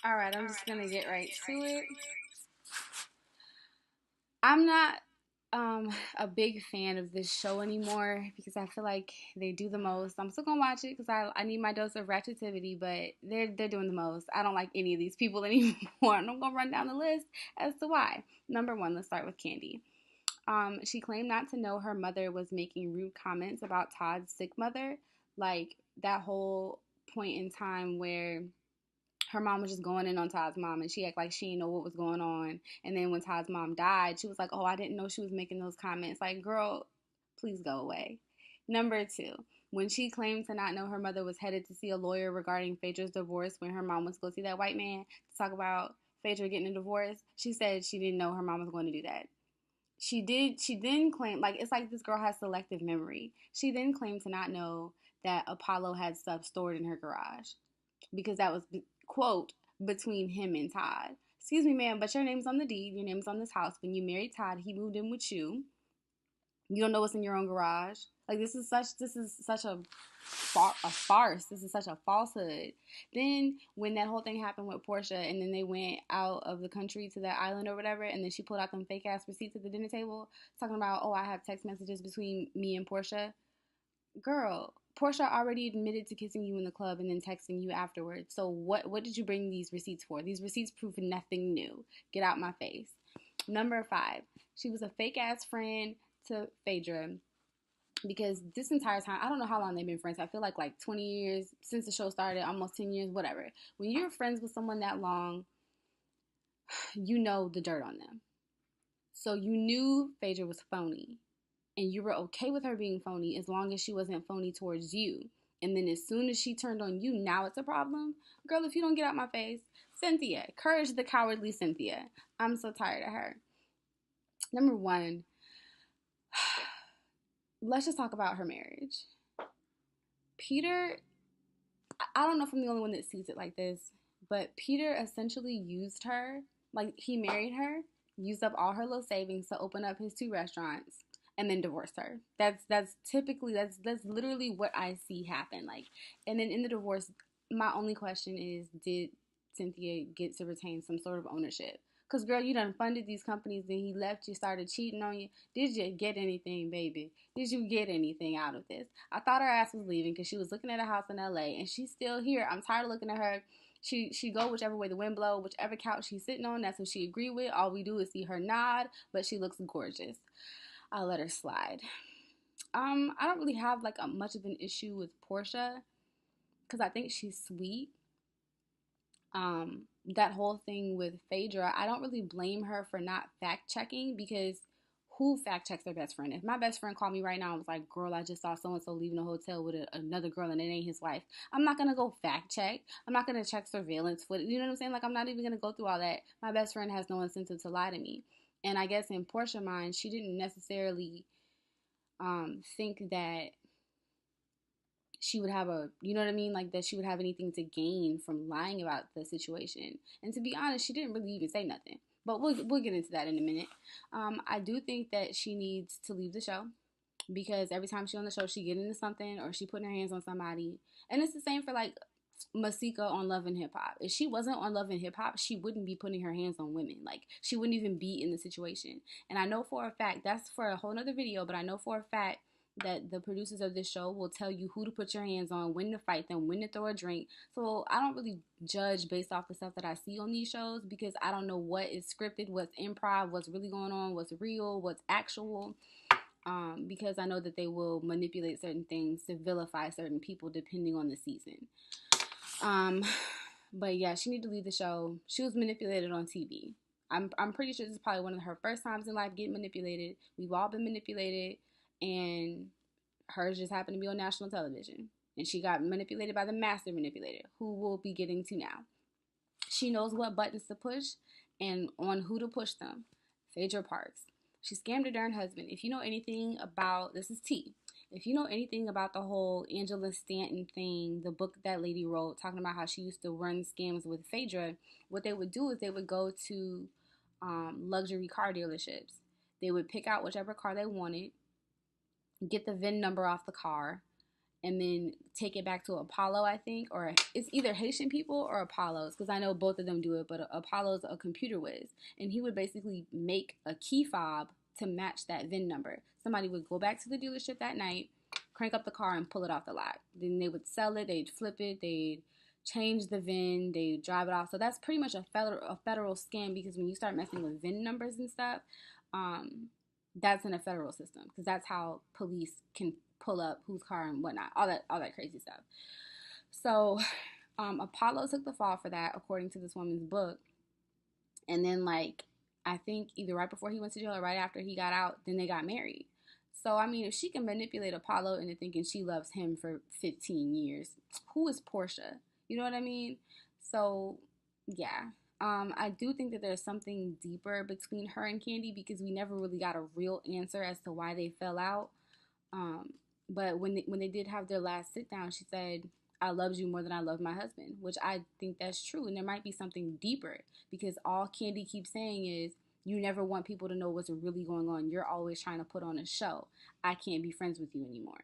All right, I'm just gonna get right to it. I'm not a big fan of this show anymore because I feel like they do the most. I'm still gonna watch it because I need my dose of ratchetivity, but they're doing the most. I don't like any of these people anymore. And I'm gonna run down the list as to why. Number one, let's start with Candy. She claimed not to know her mother was making rude comments about Todd's sick mother, like that whole point in time where her mom was just going in on Todd's mom and she acted like she didn't know what was going on. And then when Todd's mom died, she was like, "Oh, I didn't know she was making those comments." Like, girl, please go away. Number two, when she claimed to not know her mother was headed to see a lawyer regarding Phaedra's divorce when her mom was to go see that white man to talk about Phaedra getting a divorce, she said she didn't know her mom was going to do that. She then claimed, like, it's like this girl has selective memory. She then claimed to not know that Apollo had stuff stored in her garage because that was, quote, between him and Todd. Excuse me, ma'am, but your name's on the deed. Your name's on this house. When you married Todd, he moved in with you. You don't know what's in your own garage. Like, this is such a farce. This is such a falsehood. Then when that whole thing happened with Portia, and then they went out of the country to that island or whatever, and then she pulled out them fake ass receipts at the dinner table, talking about, "Oh, I have text messages between me and Portia." Girl, Portia already admitted to kissing you in the club and then texting you afterwards. So what did you bring these receipts for? These receipts prove nothing new. Get out my face. Number five, she was a fake ass friend to Phaedra because this entire time, I don't know how long they've been friends. I feel like 20 years since the show started, almost 10 years, whatever. When you're friends with someone that long, you know the dirt on them. So you knew Phaedra was phony, and you were okay with her being phony as long as she wasn't phony towards you. And then as soon as she turned on you, now it's a problem. Girl, if you don't get out my face, Cynthia, courage the cowardly Cynthia. I'm so tired of her. Number one, let's just talk about her marriage. Peter, I don't know if I'm the only one that sees it like this, but Peter essentially used her, like he married her, used up all her little savings to open up his two restaurants, and then divorced her. That's typically that's literally what I see happen. Like, and then in the divorce, my only question is, did Cynthia get to retain some sort of ownership? Cause girl, you done funded these companies, then he left you, started cheating on you. Did you get anything, baby? Did you get anything out of this? I thought her ass was leaving because she was looking at a house in LA and she's still here. I'm tired of looking at her. She go whichever way the wind blow, whichever couch she's sitting on, that's what she agree with. All we do is see her nod, but she looks gorgeous. I'll let her slide. I don't really have like much of an issue with Portia because I think she's sweet. That whole thing with Phaedra, I don't really blame her for not fact checking because who fact checks their best friend? If my best friend called me right now and was like, "Girl, I just saw so and so leaving a hotel with another girl and it ain't his wife," I'm not gonna go fact check. I'm not gonna check surveillance footage. You know what I'm saying? Like, I'm not even gonna go through all that. My best friend has no incentive to lie to me. And I guess in Portia's mind, she didn't necessarily think that she would have a, you know what I mean, like that she would have anything to gain from lying about the situation. And to be honest, she didn't really even say nothing. But we'll get into that in a minute. I do think that she needs to leave the show because every time she's on the show, she get into something or she putting her hands on somebody. And it's the same for like Masika on Love and Hip Hop. If she wasn't on Love and Hip Hop, she wouldn't be putting her hands on women. Like, she wouldn't even be in the situation. And I know for a fact, that's for a whole nother video, but I know for a fact that the producers of this show will tell you who to put your hands on, when to fight them, when to throw a drink. So I don't really judge based off the stuff that I see on these shows because I don't know what is scripted, what's improv, what's really going on, what's real, what's actual. Because I know that they will manipulate certain things to vilify certain people depending on the season. Um, but yeah, she need to leave the show. She was manipulated on TV. I'm pretty sure this is probably one of her first times in life getting manipulated. We've all been manipulated, and hers just happened to be on national television. And she got manipulated by the master manipulator, who we'll be getting to now. She knows what buttons to push and on who to push them. Phaedra Parks. She scammed her darn husband. If you know anything about, this is T. If you know anything about the whole Angela Stanton thing, the book that lady wrote, talking about how she used to run scams with Phaedra, what they would do is they would go to luxury car dealerships. They would pick out whichever car they wanted, get the VIN number off the car, and then take it back to Apollo, I think, or it's either Haitian people or Apollos, because I know both of them do it, but Apollo's a computer whiz, and he would basically make a key fob to match that VIN number. Somebody would go back to the dealership that night, crank up the car, and pull it off the lot. Then they would sell it, they'd flip it, they'd change the VIN, they'd drive it off. So that's pretty much a federal scam, because when you start messing with VIN numbers and stuff, that's in a federal system, because that's how police can pull up whose car and whatnot, all that crazy stuff. So Apollo took the fall for that, according to this woman's book. And then, like, I think either right before he went to jail or right after he got out, then they got married. So, I mean, if she can manipulate Apollo into thinking she loves him for 15 years, who is Portia? You know what I mean? So, yeah. I do think that there's something deeper between her and Candy, because we never really got a real answer as to why they fell out. But when they did have their last sit down, she said, "I loved you more than I loved my husband," which I think that's true. And there might be something deeper, because all Candy keeps saying is, "You never want people to know what's really going on. You're always trying to put on a show. I can't be friends with you anymore."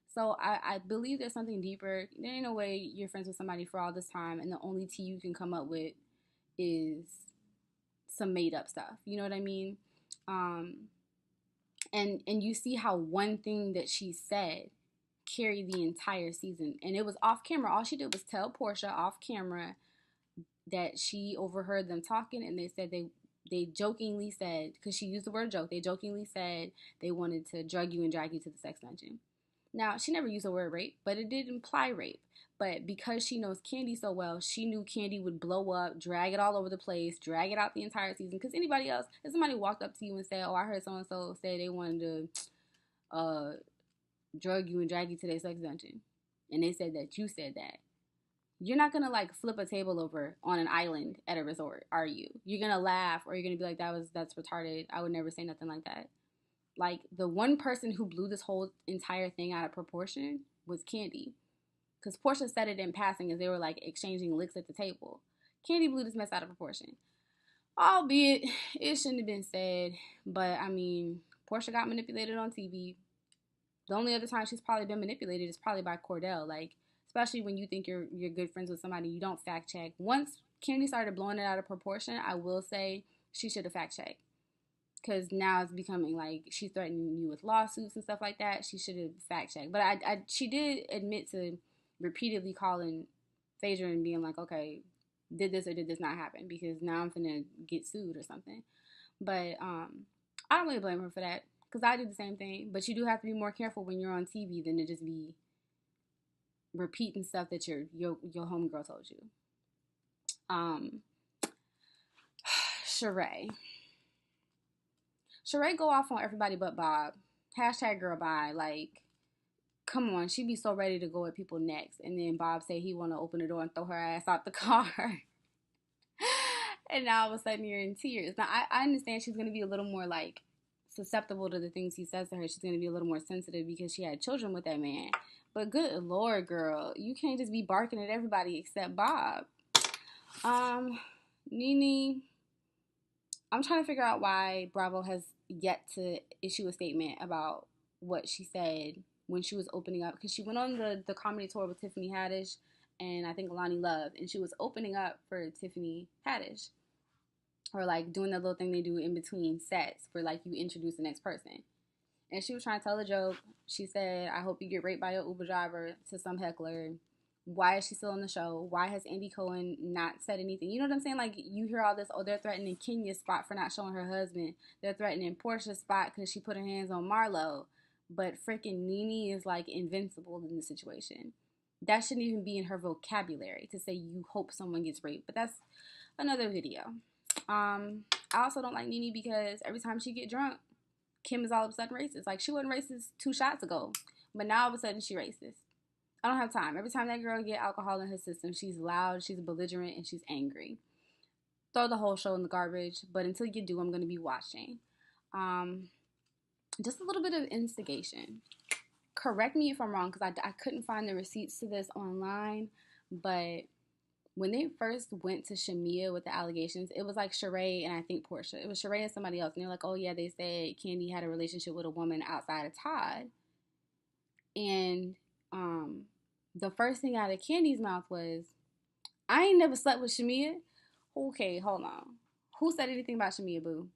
So I believe there's something deeper. There ain't no way you're friends with somebody for all this time and the only tea you can come up with is some made up stuff. You know what I mean? And you see how one thing that she said carried the entire season. And it was off camera. All she did was tell Portia off camera that she overheard them talking, and they said they jokingly said, because she used the word joke, they jokingly said they wanted to drug you and drag you to the sex dungeon. Now, she never used the word rape, but it did imply rape. But because she knows Candy so well, she knew Candy would blow up, drag it all over the place, drag it out the entire season. Because anybody else, if somebody walked up to you and said, "Oh, I heard so-and-so say they wanted to drug you and drag you to their sex dungeon," and they said that you said that, you're not going to, like, flip a table over on an island at a resort, are you? You're going to laugh, or you're going to be like, that's retarded. I would never say nothing like that. Like, the one person who blew this whole entire thing out of proportion was Candy. Because Portia said it in passing as they were, like, exchanging licks at the table. Candy blew this mess out of proportion. Albeit, it shouldn't have been said. But, I mean, Portia got manipulated on TV. The only other time she's probably been manipulated is probably by Cordell. Like, especially when you think you're good friends with somebody, you don't fact check. Once Candy started blowing it out of proportion, I will say she should have fact checked. Because now it's becoming like she's threatening you with lawsuits and stuff like that. She should have fact checked. But she did admit to repeatedly calling Phaedra and being like, "Okay, did this or did this not happen? Because now I'm finna get sued or something." But I don't really blame her for that, because I do the same thing. But you do have to be more careful when you're on TV than to just be repeating stuff that your homegirl told you. Sheree. Sheree go off on everybody but Bob. Hashtag girl bye. Like, come on, she be so ready to go at people next. And then Bob say he want to open the door and throw her ass out the car. And now all of a sudden you're in tears. Now, I understand she's going to be a little more, like, susceptible to the things he says to her. She's going to be a little more sensitive because she had children with that man. But good Lord, girl, you can't just be barking at everybody except Bob. Nene, I'm trying to figure out why Bravo has yet to issue a statement about what she said when she was opening up. Because she went on the comedy tour with Tiffany Haddish and I think Lonnie Love. And she was opening up for Tiffany Haddish. Or, like, doing that little thing they do in between sets where, like, you introduce the next person. And she was trying to tell a joke. She said, "I hope you get raped by your Uber driver," to some heckler. Why is she still on the show? Why has Andy Cohen not said anything? You know what I'm saying? Like, you hear all this, oh, they're threatening Kenya's spot for not showing her husband. They're threatening Portia's spot because she put her hands on Marlo. But freaking Nene is, like, invincible in the situation. That shouldn't even be in her vocabulary to say you hope someone gets raped. But that's another video. I also don't like Nene because every time she get drunk, Kim is all of a sudden racist. Like, she wasn't racist 2 shots ago, but now all of a sudden she racist. I don't have time. Every time that girl get alcohol in her system, she's loud, she's belligerent, and she's angry. Throw the whole show in the garbage, but until you do, I'm going to be watching. Just a little bit of instigation. Correct me if I'm wrong, because I couldn't find the receipts to this online, but when they first went to Shamia with the allegations, it was like Sheree and I think Portia. It was Sheree and somebody else. And they're like, "Oh, yeah, they said Candy had a relationship with a woman outside of Todd." And um, the first thing out of Candy's mouth was, I ain't never slept with Shamia. Okay, hold on. Who said anything about Shamia, boo?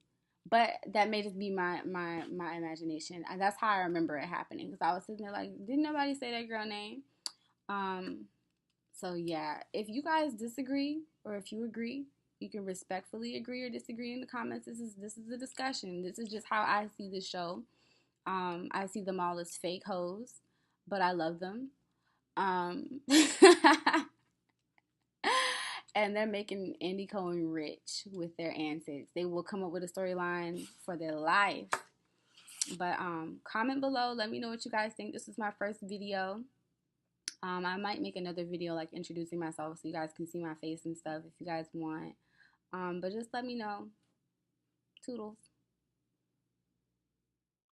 But that may just be my imagination. And that's how I remember it happening. Because I was sitting there like, didn't nobody say that girl name? Um, so yeah, if you guys disagree or if you agree, you can respectfully agree or disagree in the comments. This is a discussion. This is just how I see the show. I see them all as fake hoes, but I love them. Um, and they're making Andy Cohen rich with their antics. They will come up with a storyline for their life. But comment below. Let me know what you guys think. This is my first video. I might make another video like introducing myself so you guys can see my face and stuff if you guys want. But just let me know. Toodles.